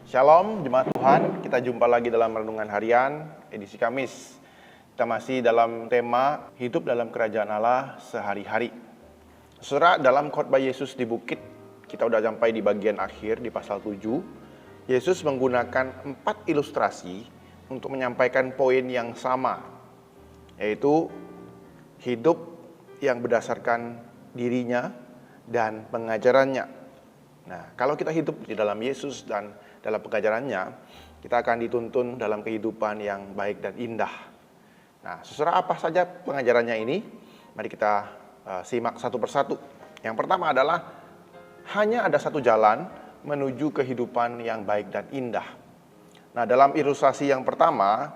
Shalom jemaat Tuhan, kita jumpa lagi dalam Renungan Harian, edisi Kamis. Kita masih dalam tema hidup dalam kerajaan Allah sehari-hari. Saudara, dalam khotbah Yesus di bukit, kita udah sampai di bagian akhir di pasal 7. Yesus menggunakan 4 ilustrasi untuk menyampaikan poin yang sama, yaitu hidup yang berdasarkan dirinya dan pengajarannya. Nah, kalau kita hidup di dalam Yesus dan dalam pengajarannya, kita akan dituntun dalam kehidupan yang baik dan indah. Nah, saudara, apa saja pengajarannya ini? Mari kita simak satu persatu. Yang pertama adalah hanya ada satu jalan menuju kehidupan yang baik dan indah. Nah, dalam ilustrasi yang pertama,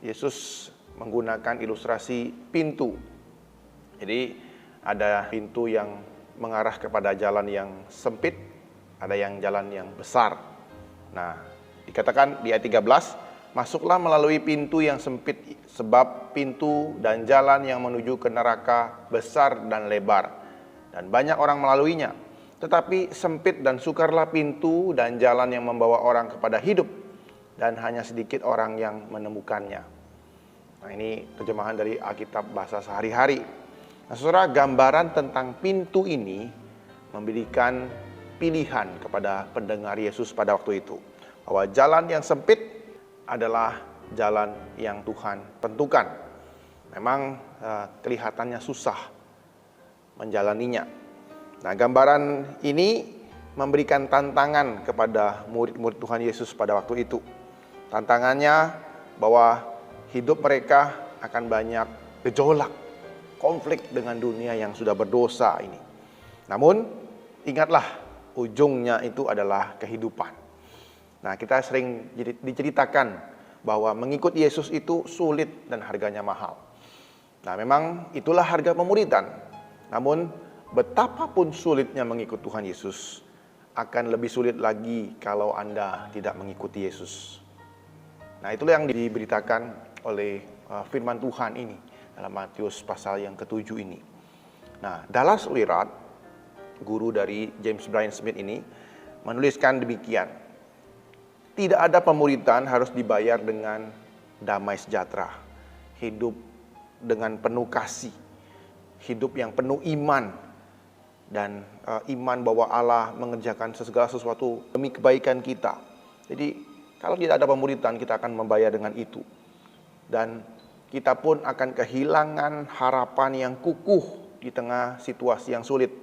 Yesus menggunakan ilustrasi pintu. Jadi, ada pintu yang mengarah kepada jalan yang sempit, ada yang jalan yang besar. Nah, dikatakan di ayat 13, masuklah melalui pintu yang sempit, sebab pintu dan jalan yang menuju ke neraka besar dan lebar, dan banyak orang melaluinya. Tetapi sempit dan sukarlah pintu dan jalan yang membawa orang kepada hidup, dan hanya sedikit orang yang menemukannya. Nah, ini terjemahan dari Alkitab bahasa sehari-hari. Nah, saudara, gambaran tentang pintu ini memberikan pilihan kepada pendengar Yesus pada waktu itu, bahwa jalan yang sempit adalah jalan yang Tuhan tentukan. Memang kelihatannya susah menjalaninya. Nah, gambaran ini memberikan tantangan kepada murid-murid Tuhan Yesus pada waktu itu. Tantangannya bahwa hidup mereka akan banyak gejolak, konflik dengan dunia yang sudah berdosa ini. Namun, ingatlah, ujungnya itu adalah kehidupan. Nah, kita sering diceritakan bahwa mengikut Yesus itu sulit dan harganya mahal. Nah, memang itulah harga pemuridan. Namun, betapapun sulitnya mengikut Tuhan Yesus, akan lebih sulit lagi kalau Anda tidak mengikuti Yesus. Nah, itulah yang diberitakan oleh firman Tuhan ini dalam Matius pasal yang ke-7 ini. Nah, Dallas Willard, guru dari James Bryan Smith ini, menuliskan demikian. Tidak ada pemuridan harus dibayar dengan damai sejahtera. Hidup dengan penuh kasih. Hidup yang penuh iman. Dan iman bahwa Allah mengerjakan segala sesuatu demi kebaikan kita. Jadi, kalau tidak ada pemuridan, kita akan membayar dengan itu. Dan kita pun akan kehilangan harapan yang kukuh di tengah situasi yang sulit.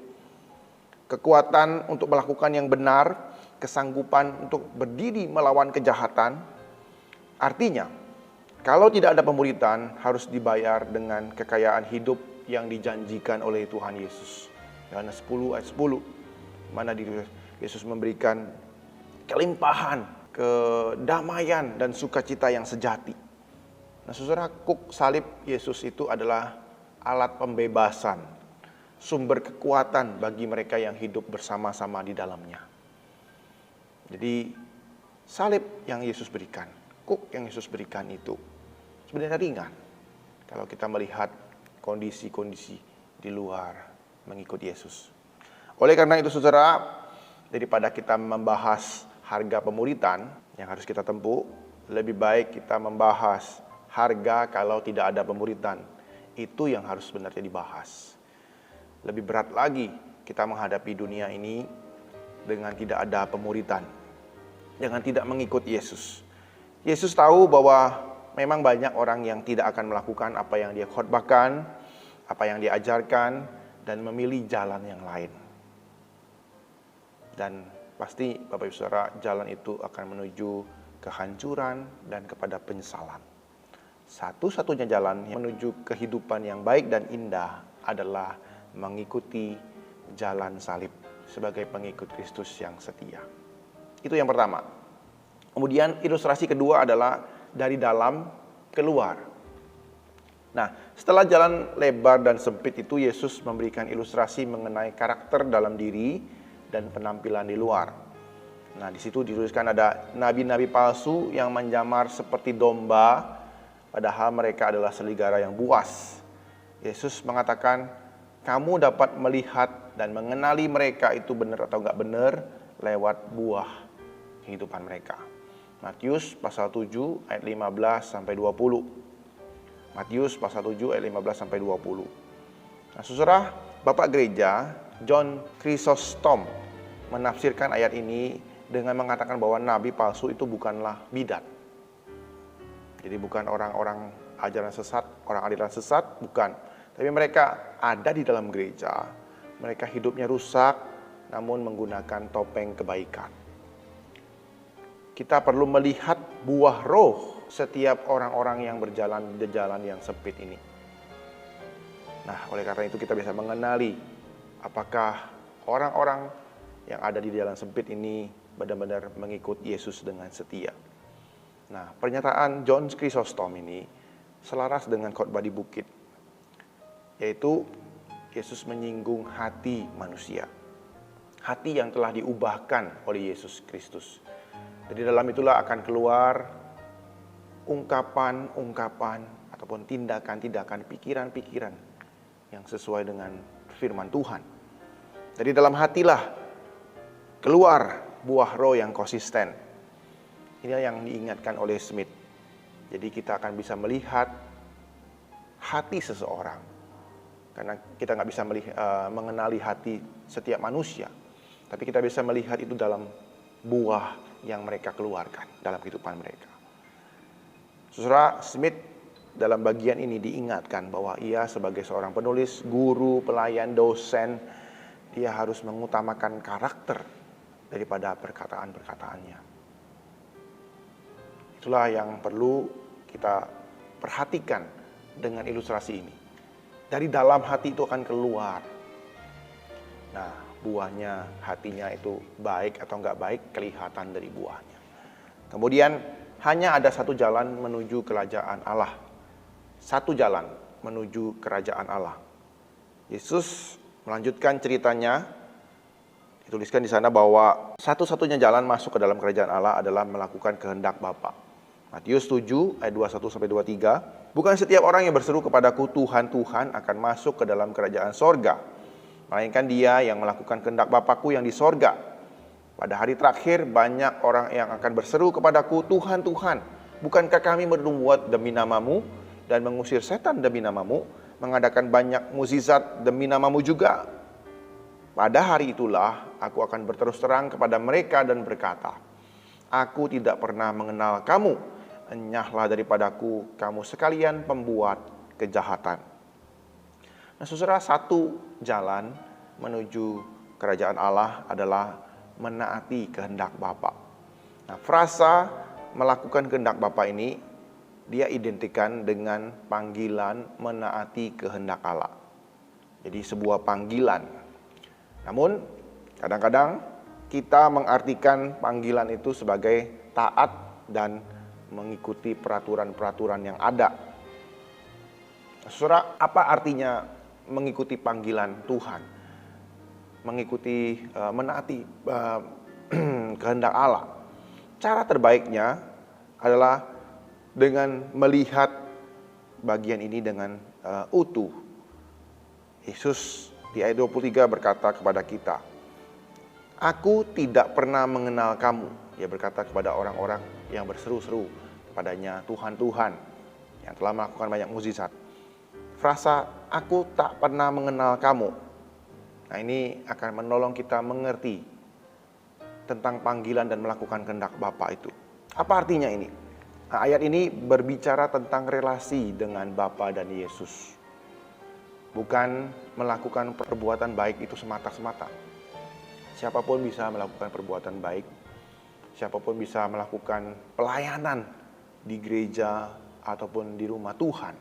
Kekuatan untuk melakukan yang benar, kesanggupan untuk berdiri melawan kejahatan. Artinya, kalau tidak ada pemuridan, harus dibayar dengan kekayaan hidup yang dijanjikan oleh Tuhan Yesus. Yohanes 10 ayat 10, mana Yesus memberikan kelimpahan, kedamaian dan sukacita yang sejati. Nah, saudara, kuk salib Yesus itu adalah alat pembebasan, sumber kekuatan bagi mereka yang hidup bersama-sama di dalamnya. Jadi, salib yang Yesus berikan, kuk yang Yesus berikan itu sebenarnya ringan kalau kita melihat kondisi-kondisi di luar mengikut Yesus. Oleh karena itu, saudara, daripada kita membahas harga pemuridan yang harus kita tempuh, lebih baik kita membahas harga kalau tidak ada pemuridan. Itu yang harus sebenarnya dibahas. Lebih berat lagi kita menghadapi dunia ini dengan tidak ada pemuridan, dengan tidak mengikut Yesus. Yesus tahu bahwa memang banyak orang yang tidak akan melakukan apa yang dia khotbahkan, apa yang dia ajarkan, dan memilih jalan yang lain. Dan pasti Bapak Ibu Saudara, jalan itu akan menuju kehancuran dan kepada penyesalan. Satu-satunya jalan yang menuju kehidupan yang baik dan indah adalah mengikuti jalan salib sebagai pengikut Kristus yang setia. Itu yang pertama. Kemudian ilustrasi kedua adalah dari dalam keluar. Nah, setelah jalan lebar dan sempit itu, Yesus memberikan ilustrasi mengenai karakter dalam diri dan penampilan di luar. Nah, di situ dituliskan ada nabi-nabi palsu yang menjamar seperti domba, padahal mereka adalah serigala yang buas. Yesus mengatakan, kamu dapat melihat dan mengenali mereka itu benar atau enggak benar lewat buah kehidupan mereka. Matius pasal 7 ayat 15 sampai 20. Matius pasal 7 ayat 15 sampai 20. Nah, Saudara, Bapak Gereja John Chrysostom menafsirkan ayat ini dengan mengatakan bahwa nabi palsu itu bukanlah bidat. Jadi bukan orang-orang ajaran sesat, orang aliran sesat, bukan. Tapi mereka ada di dalam gereja, mereka hidupnya rusak, namun menggunakan topeng kebaikan. Kita perlu melihat buah roh setiap orang-orang yang berjalan di jalan yang sempit ini. Nah, oleh karena itu kita bisa mengenali apakah orang-orang yang ada di jalan sempit ini benar-benar mengikut Yesus dengan setia. Nah, pernyataan John Chrysostom ini selaras dengan khotbah di bukit, yaitu Yesus menyinggung hati manusia, hati yang telah diubahkan oleh Yesus Kristus. Jadi dalam itulah akan keluar ungkapan-ungkapan ataupun tindakan-tindakan, pikiran-pikiran yang sesuai dengan firman Tuhan. Jadi dalam hatilah keluar buah roh yang konsisten. Inilah yang diingatkan oleh Smith. Jadi kita akan bisa melihat hati seseorang. Karena kita nggak bisa mengenali hati setiap manusia. Tapi kita bisa melihat itu dalam buah yang mereka keluarkan dalam kehidupan mereka. Saudara, Smith dalam bagian ini diingatkan bahwa ia sebagai seorang penulis, guru, pelayan, dosen, dia harus mengutamakan karakter daripada perkataan-perkataannya. Itulah yang perlu kita perhatikan dengan ilustrasi ini. Dari dalam hati itu akan keluar. Nah, buahnya hatinya itu baik atau enggak baik kelihatan dari buahnya. Kemudian hanya ada satu jalan menuju kerajaan Allah. Satu jalan menuju kerajaan Allah. Yesus melanjutkan ceritanya. Dituliskan di sana bahwa satu-satunya jalan masuk ke dalam kerajaan Allah adalah melakukan kehendak Bapa. Matius 7 ayat 21 sampai 23. Bukan setiap orang yang berseru kepadaku Tuhan, Tuhan akan masuk ke dalam kerajaan sorga, melainkan dia yang melakukan kehendak Bapakku yang di sorga. Pada hari terakhir banyak orang yang akan berseru kepadaku Tuhan, Tuhan, bukankah kami bernubuat demi namamu dan mengusir setan demi namamu, mengadakan banyak mukjizat demi namamu juga? Pada hari itulah aku akan berterus terang kepada mereka dan berkata, aku tidak pernah mengenal kamu. Enyahlah daripadaku, kamu sekalian pembuat kejahatan. Nah, saudara, satu jalan menuju kerajaan Allah adalah menaati kehendak Bapa. Nah, frasa melakukan kehendak Bapa ini dia identikan dengan panggilan menaati kehendak Allah. Jadi sebuah panggilan. Namun kadang-kadang kita mengartikan panggilan itu sebagai taat dan mengikuti peraturan-peraturan yang ada. Saudara, apa artinya mengikuti panggilan Tuhan? Mengikuti, menaati kehendak Allah. Cara terbaiknya adalah dengan melihat bagian ini dengan utuh. Yesus di ayat 23 berkata kepada kita, aku tidak pernah mengenal kamu. Dia berkata kepada orang-orang yang berseru-seru kepadanya, Tuhan, Tuhan, yang telah melakukan banyak mukjizat. Frasa, aku tak pernah mengenal kamu. Nah, ini akan menolong kita mengerti tentang panggilan dan melakukan kehendak Bapa itu. Apa artinya ini? Nah, ayat ini berbicara tentang relasi dengan Bapa dan Yesus. Bukan melakukan perbuatan baik itu semata-semata. Siapapun bisa melakukan perbuatan baik. Siapapun bisa melakukan pelayanan di gereja ataupun di rumah Tuhan.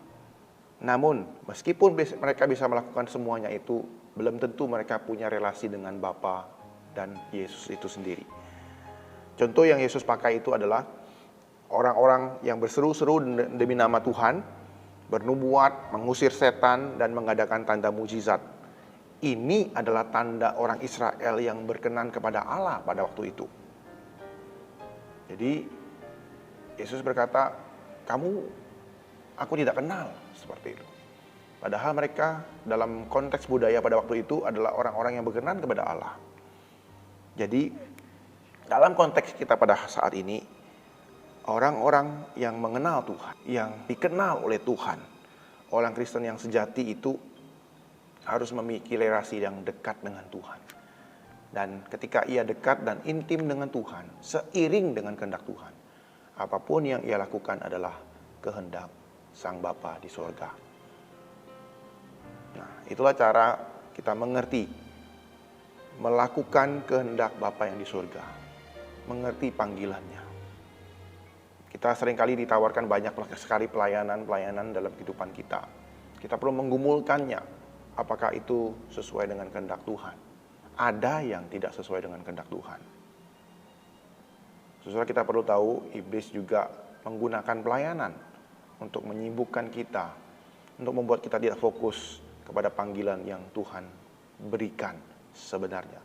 Namun, meskipun mereka bisa melakukan semuanya itu, belum tentu mereka punya relasi dengan Bapa dan Yesus itu sendiri. Contoh yang Yesus pakai itu adalah orang-orang yang berseru-seru demi nama Tuhan, bernubuat, mengusir setan, dan mengadakan tanda mukjizat. Ini adalah tanda orang Israel yang berkenan kepada Allah pada waktu itu. Jadi Yesus berkata, aku tidak kenal, seperti itu. Padahal mereka dalam konteks budaya pada waktu itu adalah orang-orang yang berkenan kepada Allah. Jadi Dalam konteks kita pada saat ini, orang-orang yang mengenal Tuhan, yang dikenal oleh Tuhan, orang Kristen yang sejati itu harus memiliki relasi yang dekat dengan Tuhan. Dan ketika ia dekat dan intim dengan Tuhan, seiring dengan kehendak Tuhan, apapun yang ia lakukan adalah kehendak Sang Bapa di surga. Nah, itulah cara kita mengerti, melakukan kehendak Bapa yang di surga, mengerti panggilannya. Kita seringkali ditawarkan banyak sekali pelayanan dalam kehidupan kita. Kita perlu menggumulkannya, apakah itu sesuai dengan kehendak Tuhan. Ada yang tidak sesuai dengan kehendak Tuhan. Saudara, kita perlu tahu, iblis juga menggunakan pelayanan untuk menyibukkan kita, untuk membuat kita tidak fokus kepada panggilan yang Tuhan berikan sebenarnya.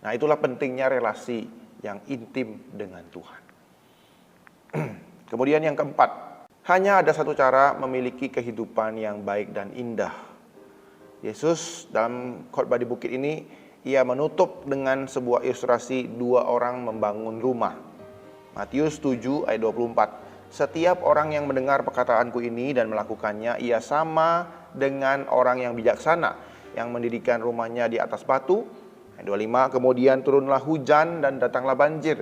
Nah, itulah pentingnya relasi yang intim dengan Tuhan. Kemudian yang keempat, hanya ada satu cara memiliki kehidupan yang baik dan indah. Yesus dalam khotbah di bukit ini, ia menutup dengan sebuah ilustrasi dua orang membangun rumah. Matius 7 ayat 24. Setiap orang yang mendengar perkataanku ini dan melakukannya, ia sama dengan orang yang bijaksana yang mendirikan rumahnya di atas batu. Ayat 25, kemudian turunlah hujan dan datanglah banjir.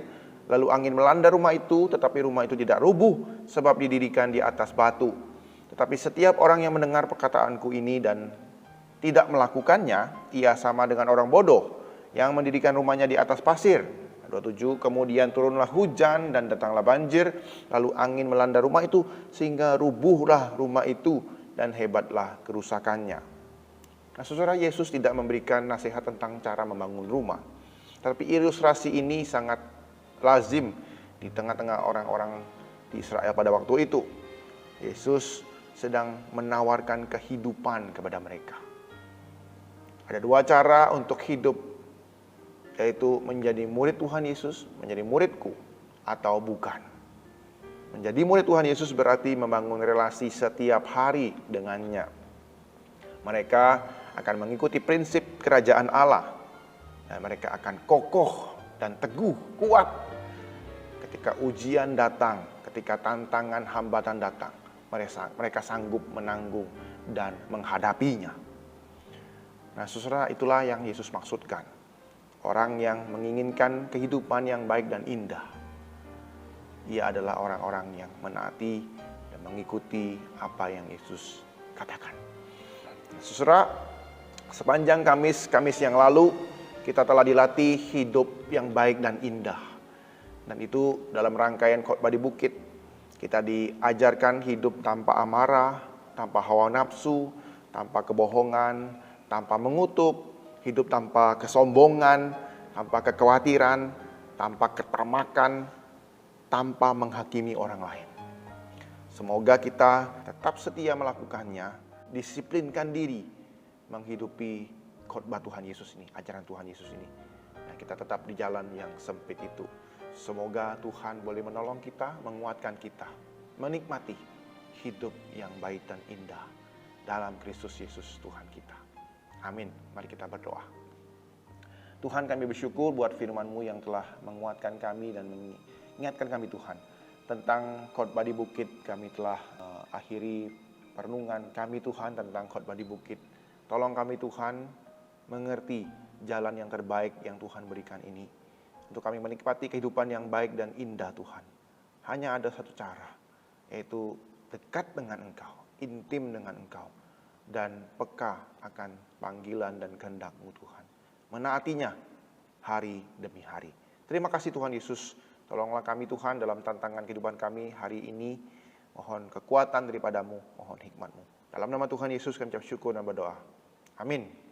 Lalu angin melanda rumah itu, tetapi rumah itu tidak rubuh sebab didirikan di atas batu. Tetapi setiap orang yang mendengar perkataanku ini dan tidak melakukannya, ia sama dengan orang bodoh yang mendirikan rumahnya di atas pasir. 27, kemudian turunlah hujan dan datanglah banjir, lalu angin melanda rumah itu sehingga rubuhlah rumah itu dan hebatlah kerusakannya. Nah, saudara, Yesus tidak memberikan nasihat tentang cara membangun rumah, tapi ilustrasi ini sangat lazim di tengah-tengah orang-orang di Israel pada waktu itu. Yesus sedang menawarkan kehidupan kepada mereka. Ada dua cara untuk hidup, yaitu menjadi murid Tuhan Yesus, menjadi muridku, atau bukan. Menjadi murid Tuhan Yesus berarti membangun relasi setiap hari dengannya. Mereka akan mengikuti prinsip kerajaan Allah, dan mereka akan kokoh dan teguh, kuat ketika ujian datang, ketika tantangan hambatan datang. Mereka sanggup menanggung dan menghadapinya. Nah, saudara, itulah yang Yesus maksudkan. Orang yang menginginkan kehidupan yang baik dan indah, ia adalah orang-orang yang menaati dan mengikuti apa yang Yesus katakan. Saudara, sepanjang Kamis yang lalu, kita telah dilatih hidup yang baik dan indah. Dan itu dalam rangkaian khotbah di bukit. Kita diajarkan hidup tanpa amarah, tanpa hawa nafsu, tanpa kebohongan, tanpa mengutuk, hidup tanpa kesombongan, tanpa kekhawatiran, tanpa ketermakan, tanpa menghakimi orang lain. Semoga kita tetap setia melakukannya, disiplinkan diri menghidupi khotbah Tuhan Yesus ini, ajaran Tuhan Yesus ini. Nah, kita tetap di jalan yang sempit itu. Semoga Tuhan boleh menolong kita, menguatkan kita, menikmati hidup yang baik dan indah dalam Kristus Yesus Tuhan kita. Amin. Mari kita berdoa. Tuhan, kami bersyukur buat firman-Mu yang telah menguatkan kami dan mengingatkan kami, Tuhan, tentang khotbah di bukit. Kami telah akhiri perenungan kami, Tuhan, tentang khotbah di bukit. Tolong kami, Tuhan, mengerti jalan yang terbaik yang Tuhan berikan ini, untuk kami menikmati kehidupan yang baik dan indah, Tuhan. Hanya ada satu cara, yaitu dekat dengan Engkau, intim dengan Engkau, dan peka akan panggilan dan kehendak-Mu, Tuhan. Menaatinya hari demi hari. Terima kasih Tuhan Yesus. Tolonglah kami, Tuhan, dalam tantangan kehidupan kami hari ini. Mohon kekuatan daripada-Mu, mohon hikmat-Mu. Dalam nama Tuhan Yesus kami ucap syukur dan berdoa. Amin.